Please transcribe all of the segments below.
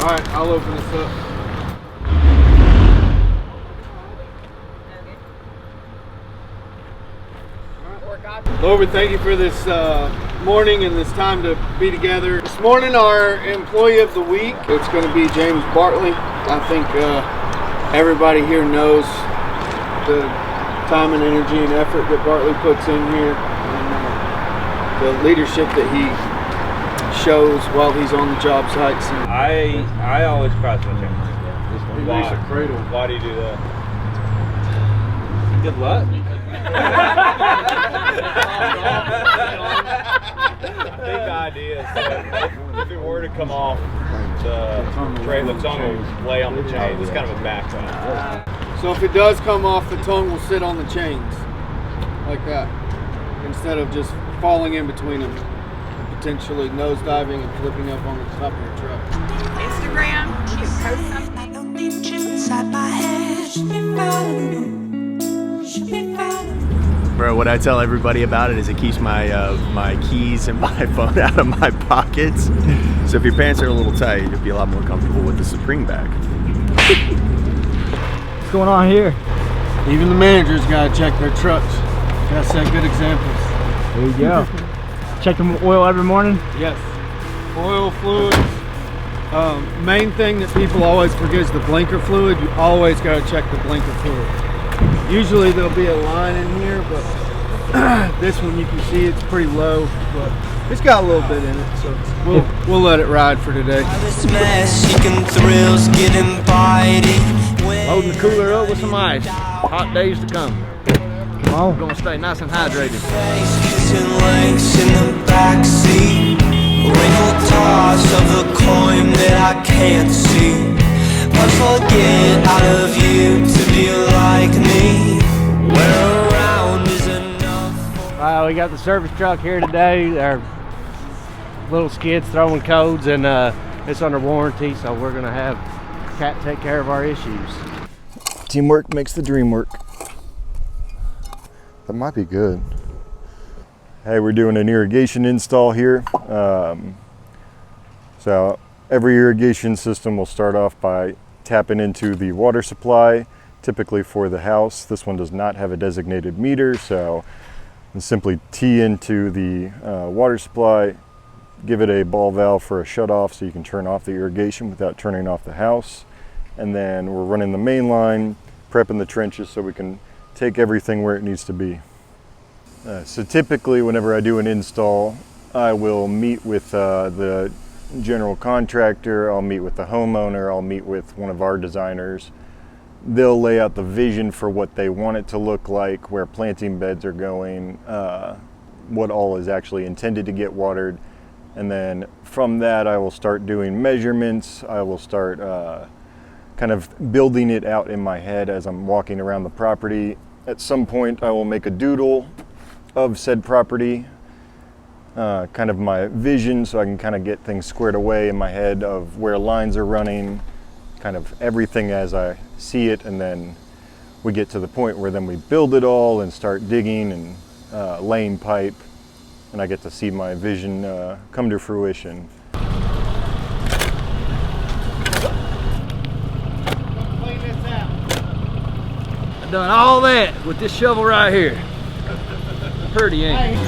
All right, I'll open this up. Lord, we thank you for this morning and this time to be together. This morning, our employee of the week, it's going to be James Bartley. I think everybody here knows the time and energy and effort that Bartley puts in here, and the leadership that he shows while he's on the job sites. And I always cross my fingers. He makes a cradle. Why do you do that? Good luck. Big idea. So if it were to come off, the tongue will lay on the chain. It's kind of a background. So if it does come off, the tongue will sit on the chains like that, instead of just falling in between them, potentially nosediving and flipping up on the top of your truck. Instagram, you post something. I don't need you inside my head. Should be fine. Should be fine. Bro, what I tell everybody about it is it keeps my my keys and my phone out of my pockets. So if your pants are a little tight, you'll be a lot more comfortable with the Supreme bag. What's going on here? Even the managers gotta check their trucks. Gotta set good examples. There you go. Check the oil every morning? Yes. Oil, fluids. Main thing that people always forget is the blinker fluid. You always gotta check the blinker fluid. Usually there'll be a line in here, but this one you can see it's pretty low, but it's got a little bit in it, so we'll let it ride for today. Loading the cooler up with some ice. Hot days to come. Come on. We're gonna stay nice and hydrated. Toss of a coin that I can't see. But forget out of you to be like me. Where around is enough. We got the service truck here today. Our little skid's throwing codes, and it's under warranty, so we're gonna have Cat take care of our issues. Teamwork makes the dream work. That might be good. Hey, we're doing an irrigation install here. So every irrigation system will start off by tapping into the water supply, typically for the house. This one does not have a designated meter, so you simply tee into the water supply, give it a ball valve for a shutoff so you can turn off the irrigation without turning off the house. And then we're running the main line, prepping the trenches so we can take everything where it needs to be. So typically whenever I do an install, I will meet with the general contractor, I'll meet with the homeowner, I'll meet with one of our designers. They'll lay out the vision for what they want it to look like, where planting beds are going, what all is actually intended to get watered. And then from that I will start doing measurements. I will start kind of building it out in my head as I'm walking around the property. At some point I will make a doodle of said property, kind of my vision, so I can kind of get things squared away in my head of where lines are running, kind of everything as I see it. And then we get to the point where then we build it all and start digging and laying pipe, and I get to see my vision come to fruition. I've done all that with this shovel right here. Pretty, ain't it?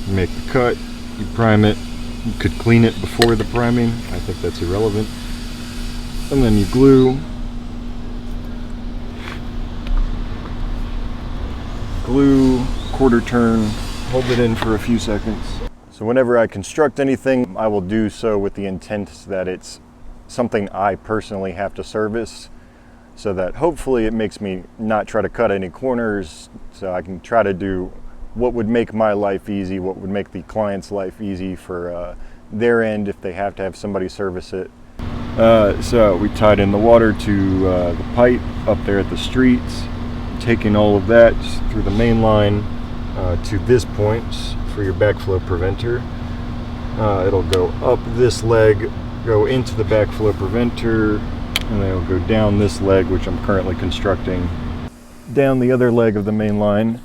You make the cut, you prime it. You could clean it before the priming. I think that's irrelevant. And then you glue. Quarter turn, hold it in for a few seconds. So whenever I construct anything, I will do so with the intent that it's something I personally have to service, so that hopefully it makes me not try to cut any corners, so I can try to do what would make my life easy, what would make the client's life easy for their end if they have to have somebody service it. So we tied in the water to the pipe up there at the streets, taking all of that through the main line to this point for your backflow preventer. It'll go up this leg, go into the backflow preventer, and then it'll go down this leg, which I'm currently constructing, down the other leg of the main line.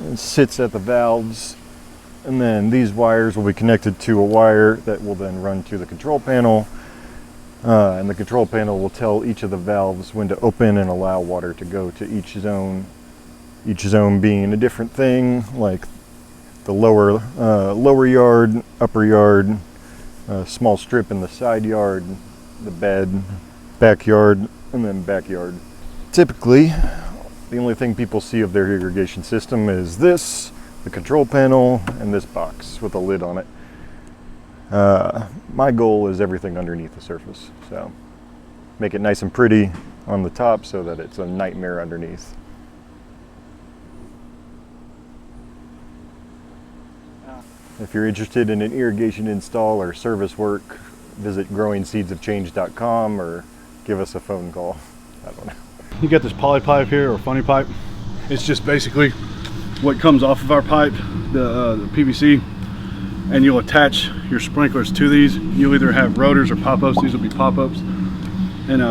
It sits at the valves, and then these wires will be connected to a wire that will then run to the control panel, and the control panel will tell each of the valves when to open and allow water to go to each zone being a different thing, like the lower yard, upper yard, small strip in the side yard, the bed, backyard, and then backyard. Typically, the only thing people see of their irrigation system is this, the control panel, and this box with a lid on it. My goal is everything underneath the surface, so make it nice and pretty on the top so that it's a nightmare underneath. If you're interested in an irrigation install or service work, visit growingseedsofchange.com or give us a phone call. I don't know. You got this poly pipe here, or funny pipe. It's just basically what comes off of our pipe, the PVC, and you'll attach your sprinklers to these. You'll either have rotors or pop-ups. These will be pop-ups, and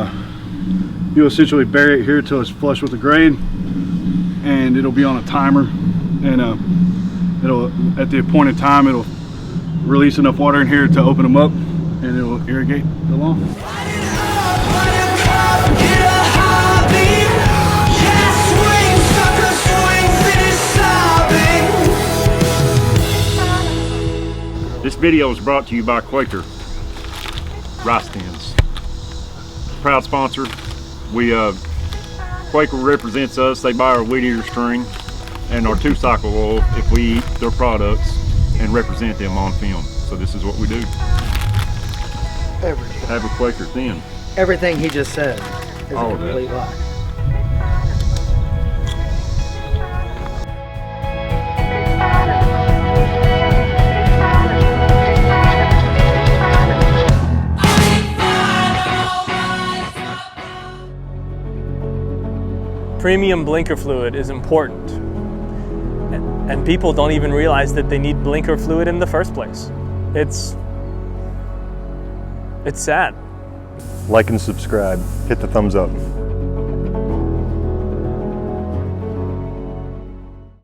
you'll essentially bury it here till it's flush with the grade, and it'll be on a timer, and it'll, at the appointed time, it'll release enough water in here to open them up, and it will irrigate the lawn. This video is brought to you by Quaker Rice Tins. Proud sponsor. Quaker represents us. They buy our weed eater string and our 2-cycle oil if we eat their products and represent them on film. So this is what we do. Everything. Have a Quaker thin. Everything he just said is All a of it. complete lie. Premium blinker fluid is important, and people don't even realize that they need blinker fluid in the first place. It's sad. Like and subscribe. Hit the thumbs up.